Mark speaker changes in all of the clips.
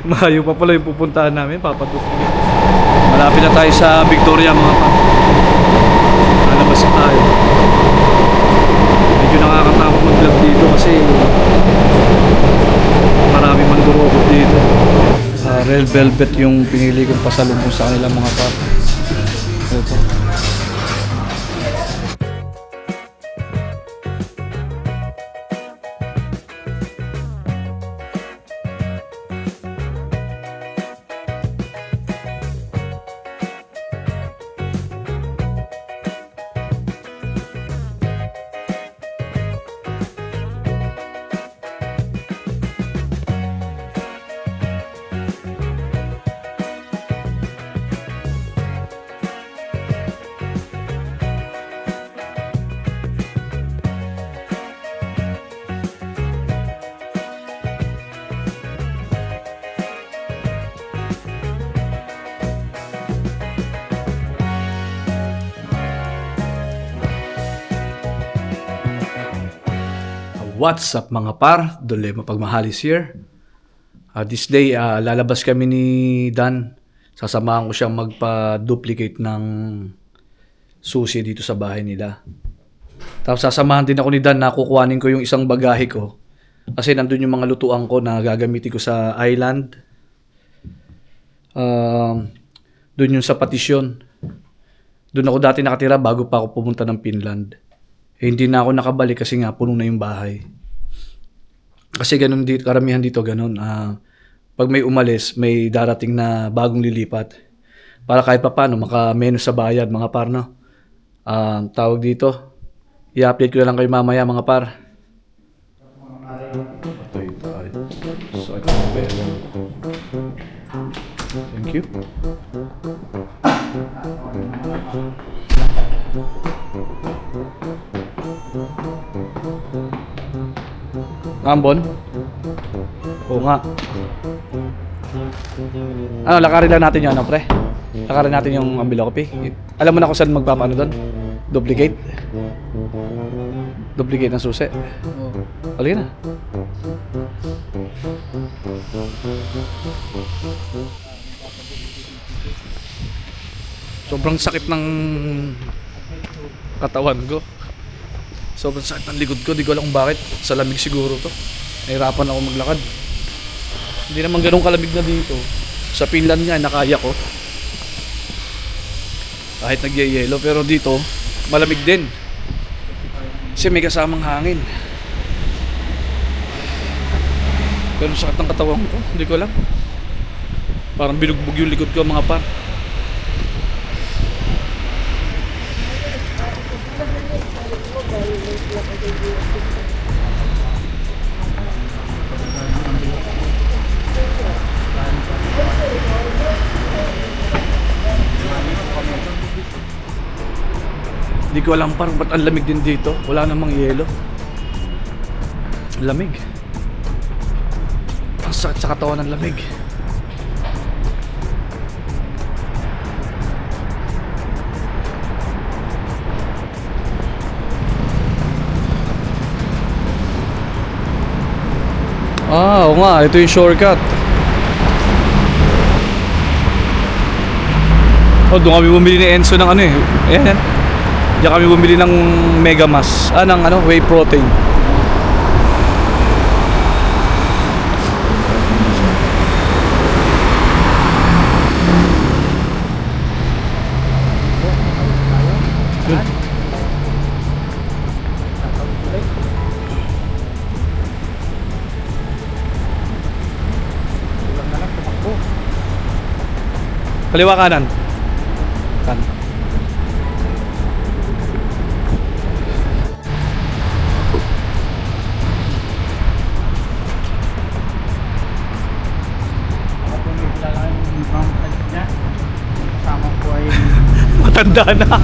Speaker 1: Malayo pa pala yung pupuntahan namin, papadupigate. Malapit na tayo sa Victoria mga pa. Lalabas na tayo. Medyo nakakatakot mag-vlog dito kasi marami mandurukot dito. Red Velvet yung pinili kong pasalubong sa kanila mga pa. Ito. What's up mga par? Dole Mapagmahalis here. This day, lalabas kami ni Dan. Sasamahan ko siyang magpa-duplicate ng susi dito sa bahay nila. Tapos sasamahan din ako ni Dan na kukuhanin ko yung isang bagahe ko. Kasi nandun yung mga lutuan ko na gagamitin ko sa island. Doon yung sa Patisyon. Doon ako dati nakatira bago pa ako pumunta ng Finland. Hindi na ako nakabalik kasi nga puno na yung bahay. Kasi ganun dito, karamihan dito ganun. Pag may umalis, may darating na bagong lilipat. Para kahit pa paano, maka-menos sa bayad mga par, no? Tawag dito. I-update ko na lang kayo mamaya mga par. Thank you. Ambon? Oo nga. Lakarin lang natin yung pre. Lakarin natin yung ambilocopy. Alam mo na kung saan magpapaano doon? Duplicate? Duplicate ng susi? Halika na. Sobrang sakit ng katawan ko. Sobrang sakit ng likod ko. Di ko alam kung bakit. Sa lamig siguro to. Nahirapan ako maglakad. Hindi naman ganun kalamig na dito. Sa Finland nga, nakaya ko. Kahit nagyayelo. Pero dito, malamig din. Kasi may kasamang hangin. Pero sakit ng katawan ko. Hindi ko alam. Parang binugbog yung likod ko mga par. Hindi ko alam parang ba't ang lamig din dito. Wala namang yelo. Lamig. Ang sakit sa katawan ng lamig. Oo nga, ito yung shortcut. Doon kami bumili ni Enzo ng ano eh. Ayan. Diyan kami bumili ng Megamas. Ng whey protein. Kaliwa kanan. Kanan. Matanda na.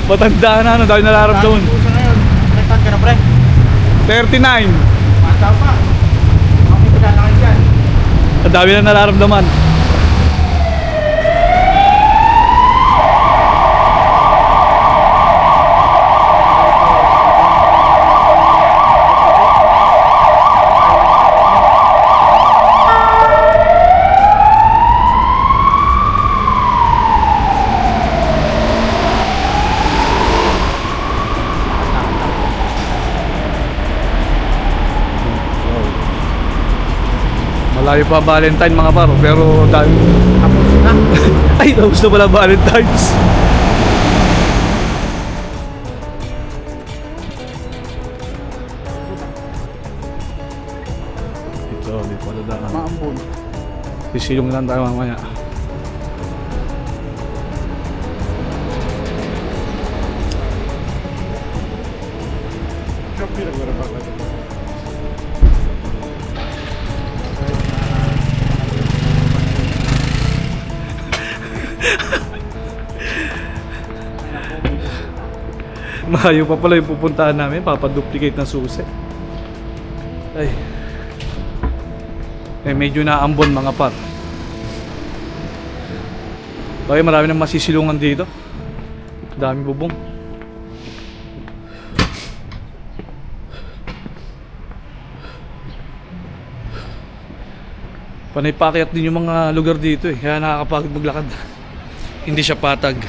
Speaker 1: Matanda na. Ano daw yung nararamdaman?
Speaker 2: Rektan ka na pre?
Speaker 1: 39.
Speaker 2: Mata pa. Ang pinalaki dyan.
Speaker 1: Ang dami na nararamdaman. Malayo pa Valentine mga par, pero dahil...
Speaker 2: Tapos na.
Speaker 1: Ay, tapos na pala Valentine's. Ito, di pala daan.
Speaker 2: Maambon.
Speaker 1: Sisilong lang tayo mamaya.
Speaker 2: Shopee lang meron ba?
Speaker 1: Malayo pa pala yung pupuntahan namin, papaduplicate ng susi. Ay. Medyo naambon mga par. Bakit marami nang masisilungan dito. Dami bubong. Panay pakyat din yung mga lugar dito eh, kaya nakakapagod maglakad. Hindi siya patag.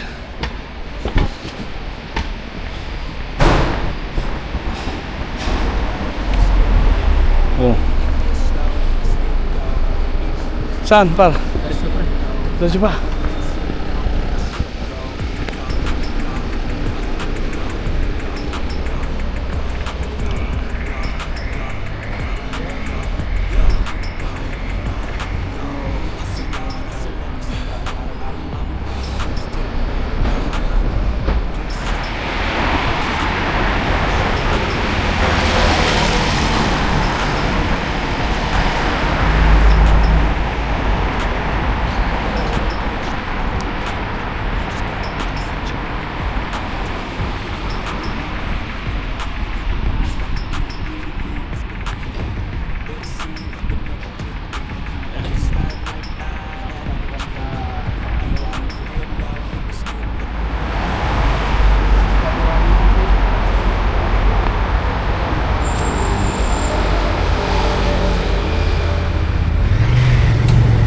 Speaker 1: Oh. Saan par? Diretso pa.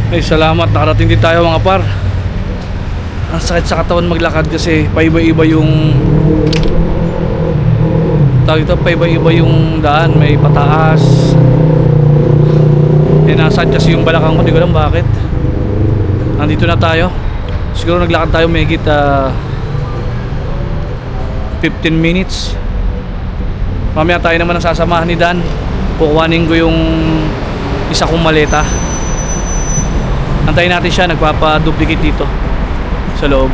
Speaker 1: Ay, salamat, nakarating din tayo mga par. Ang sakit sa katawan maglakad kasi paiba-iba yung tawag ito, paiba-iba yung daan, may pataas. Nasad kasi yung balakang ko, di ko alam bakit. Nandito na tayo. Siguro naglakad tayo mahigit 15 minutes. Mamaya tayo naman ang sasamahan ni Dan. Kukuhanin ko yung isa kong maleta. Antayin natin siya, nagpapaduplicate dito sa loob.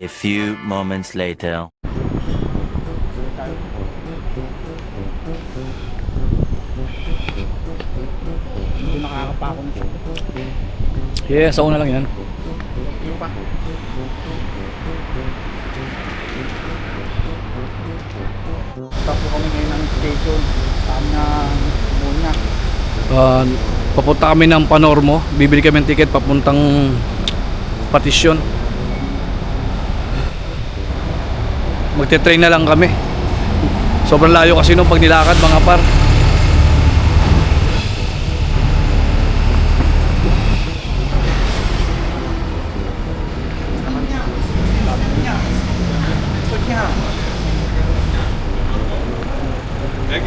Speaker 3: A few moments later.
Speaker 2: Hindi nakakapako na siya.
Speaker 1: Yeah, sa una lang yan.
Speaker 2: Yung pa. Tapos kami ngayon ng station. Saan na muna.
Speaker 1: Papunta kami ng Panormo. Bibili kami ng ticket papuntang Patisyon. Magte-train na lang kami. Sobrang layo kasi nung pag nilakad mga par.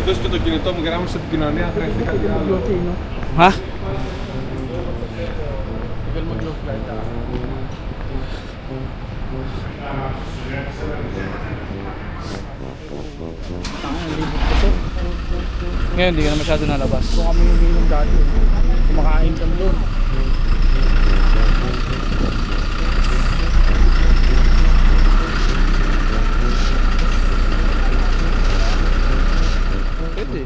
Speaker 4: Dois que eu tô aqui, então, gramos de Guiné, atrás de Cadiano.
Speaker 1: Ha?
Speaker 2: Tagal mag-low flight ah. Libot ko to.
Speaker 1: Ngayon, hindi ka na masyado nalabas.
Speaker 2: Kung kami uminom dati. Kumakain kami doon.
Speaker 1: Pwede.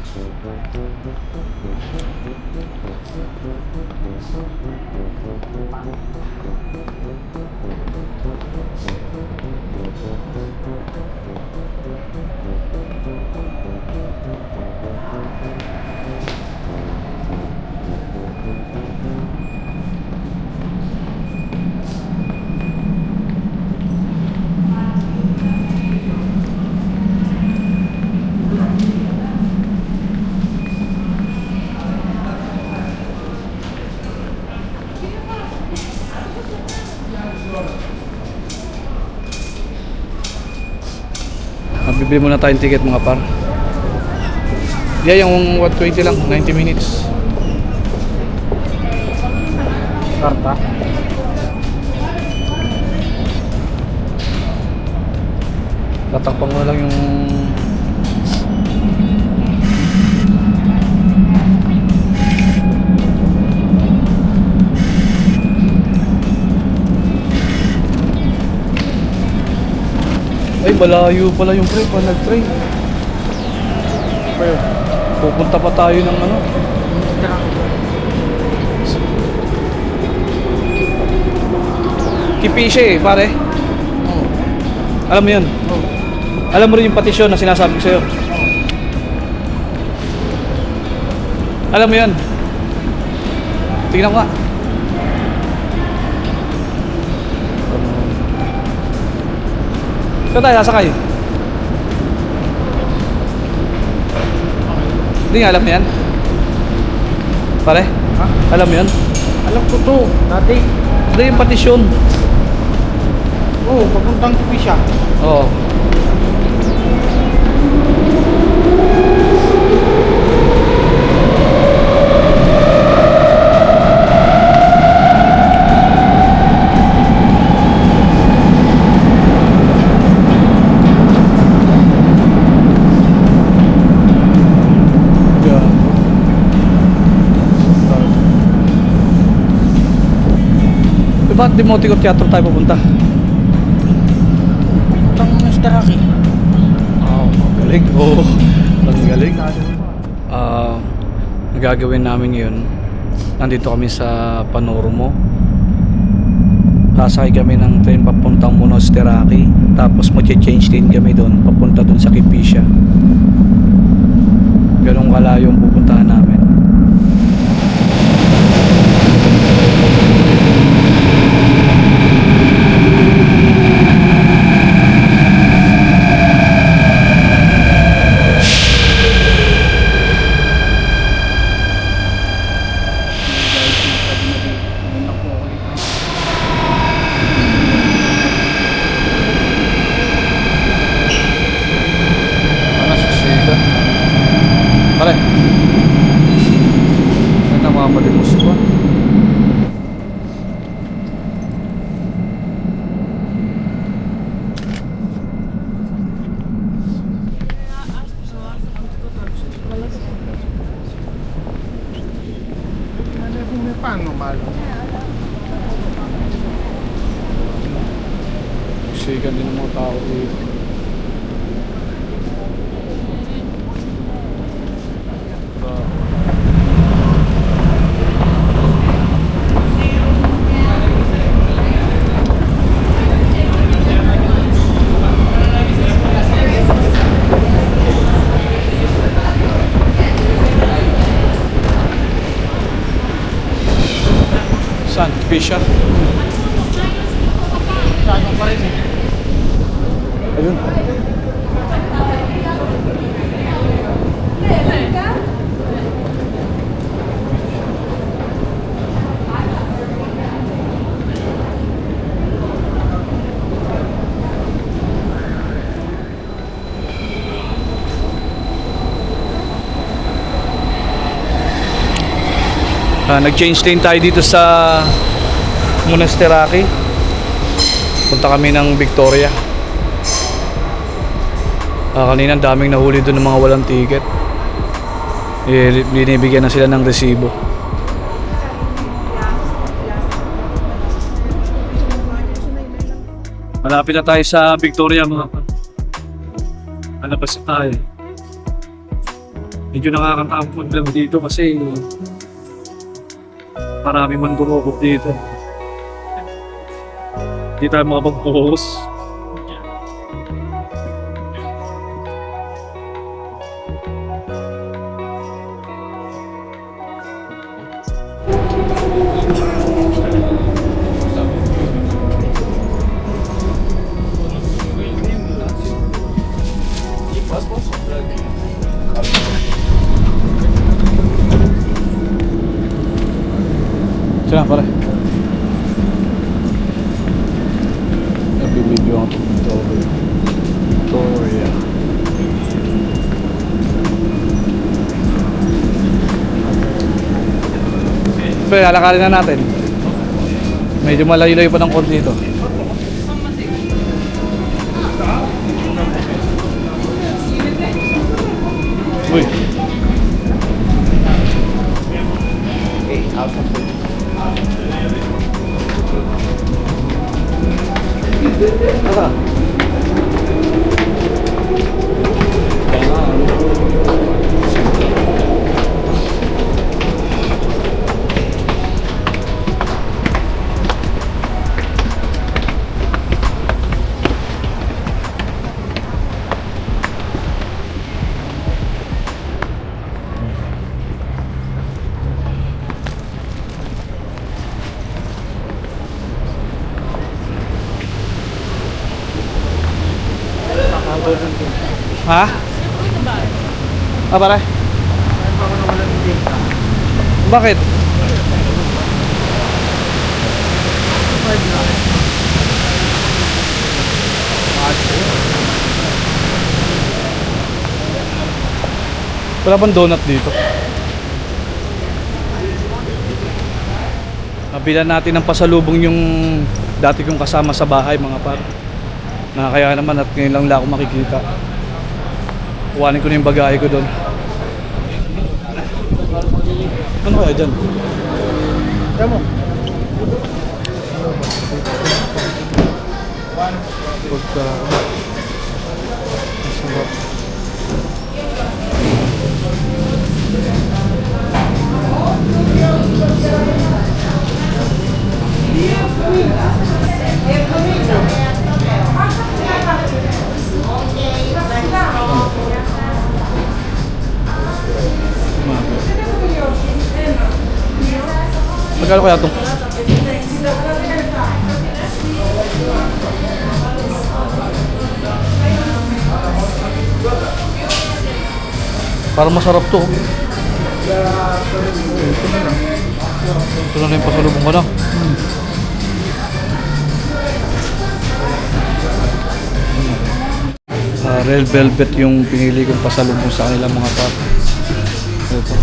Speaker 1: Bibili muna tayong ticket mga par. Yeah, yung 120 lang, 90 minutes.
Speaker 2: Karta.
Speaker 1: Tatakpan mo lang yung ay malayo pala yung pre pag nag-train.
Speaker 2: Pero,
Speaker 1: Pupunta pa tayo ng ano.
Speaker 2: Mr. Aki.
Speaker 1: Kipi siya eh pare.
Speaker 2: Oo.
Speaker 1: Alam mo yun?
Speaker 2: Oo.
Speaker 1: Alam mo rin yung petisyon na sinasabi ko sa'yo. Alam mo yun? Tingnan ko nga. Saan tayo sasakay? Hindi nga alam mo yan? Pare?
Speaker 2: Ha?
Speaker 1: Alam mo yan?
Speaker 2: Alam ko to. Dati.
Speaker 1: Hindi yung petisyon.
Speaker 2: Oo, papuntang Kupi siya.
Speaker 1: Oo. Ba't di Motico Teatro tayo pupunta?
Speaker 2: Papuntang Mr. Aki.
Speaker 1: Galing. Oo. Ang galing. Ang gagawin namin ngayon, nandito kami sa Panormo. Sasakay kami ng train papuntang Monasteraki. Tapos mag-change din kami doon, papunta doon sa Kipisya. Ganun kalayo ang pupuntahan namin. Pare. Ano na mga palimos ko?
Speaker 2: Paano malo?
Speaker 1: Sigan din ng mga tao dito. Saan? Fisher?
Speaker 2: Saan pa rin eh?
Speaker 1: Ayun. Nag-change lane tayo dito sa Monasteraki. Punta kami ng Victoria. Kanina ang daming nahuli doon ng mga walang ticket. Binibigyan na sila ng resibo. Malapit na tayo sa Victoria mga pa. Malabas na tayo. Medyo nakakatakot lang dito kasi marami man dumukot dito. Hindi tayo makapag-focus. Sila pare. Nagbibideo ako Victoria. Pre, lalakarin na natin. Medyo malayo-layo pa ng konti ito. Uy.
Speaker 2: Okay, out of the...
Speaker 1: Ha? Ah, pare? Bakit? Wala bang donut dito? Nabilan natin ng pasalubong yung dati kong kasama sa bahay, mga par. Nakakaya naman at ngayon lang ako makikita. Kuhanin ko na yung bagahe ko doon. Ano kaya dyan?
Speaker 2: Tama mo.
Speaker 1: Pagka... Masarap. Magkano kaya ito? Parang masarap to. Ito na yung pasalubong ko na. Red velvet yung pinili kong pasalubong sa kanila, mga par. Ito.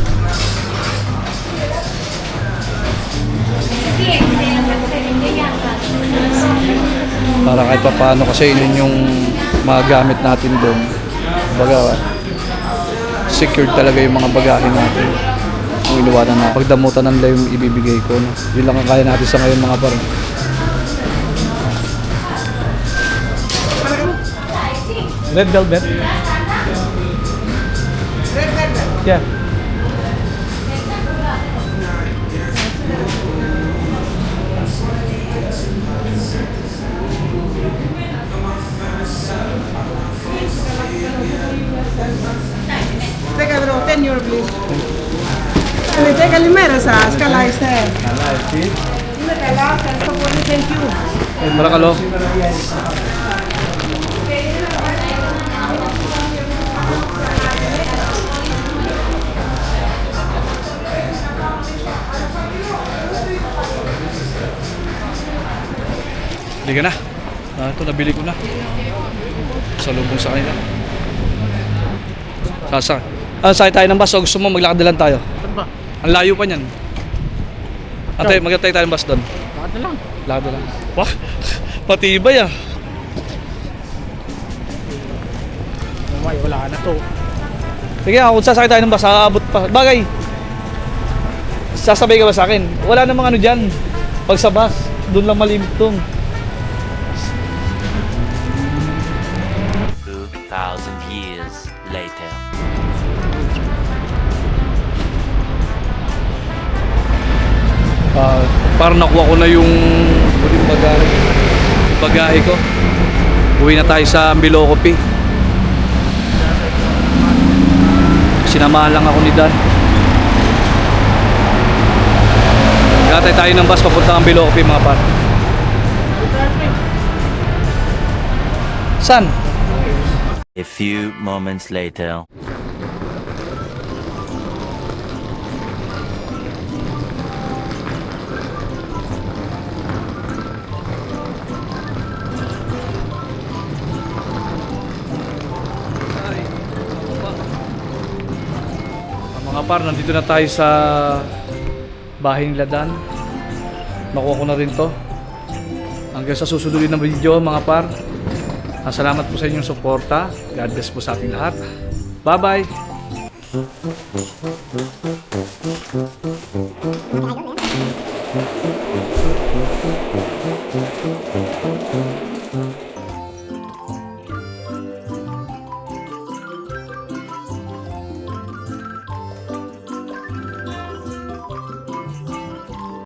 Speaker 1: Para kahit pa paano, kasi yun yung mga gamit natin doon. Baga, secured talaga yung mga bagahe natin. Ang iniwanan na. Pagdamutan ng yung ibibigay ko. No? Yun lang ang kaya natin sa ngayon, mga par. Red velvet? Red velvet? Yeah.
Speaker 5: Teka bro, 10 euro please. Kalimera sa Scala is there. Scala, thank you.
Speaker 1: Marakalo. Hindi ka na. Ito, nabili ko na. Salubong sa kanila. Sakay tayo ng bus o gusto mo maglakad na lang tayo?
Speaker 2: Saan ba?
Speaker 1: Ang layo pa niyan. Antay, magantay tayo ng bus doon.
Speaker 2: Lakad na lang.
Speaker 1: Lakad na lang. Wah, patibay ah.
Speaker 2: Umay, wala ka na to.
Speaker 1: Sige nga, kung sasakay tayo ng bus, aabot pa. Bagay, sasabay ka ba sa akin? Wala namang ano dyan. Pag sa bus, doon lang malimit tong.
Speaker 3: 2,000 years later.
Speaker 1: Parang nakuha ko na yung huling bagahe ko. Uwi na tayo sa Ambilocopi. Sinamahan lang ako ni Dan. Gatay tayo ng bus papunta Ambilocopi, mga par. San?
Speaker 3: A few moments later.
Speaker 1: Mga par, nandito na tayo sa bahay nila Dan. Makuha ko na rin to. Hanggang sa susunod na video mga par. Salamat po sa inyong suporta. God bless po sa ating lahat. Bye-bye!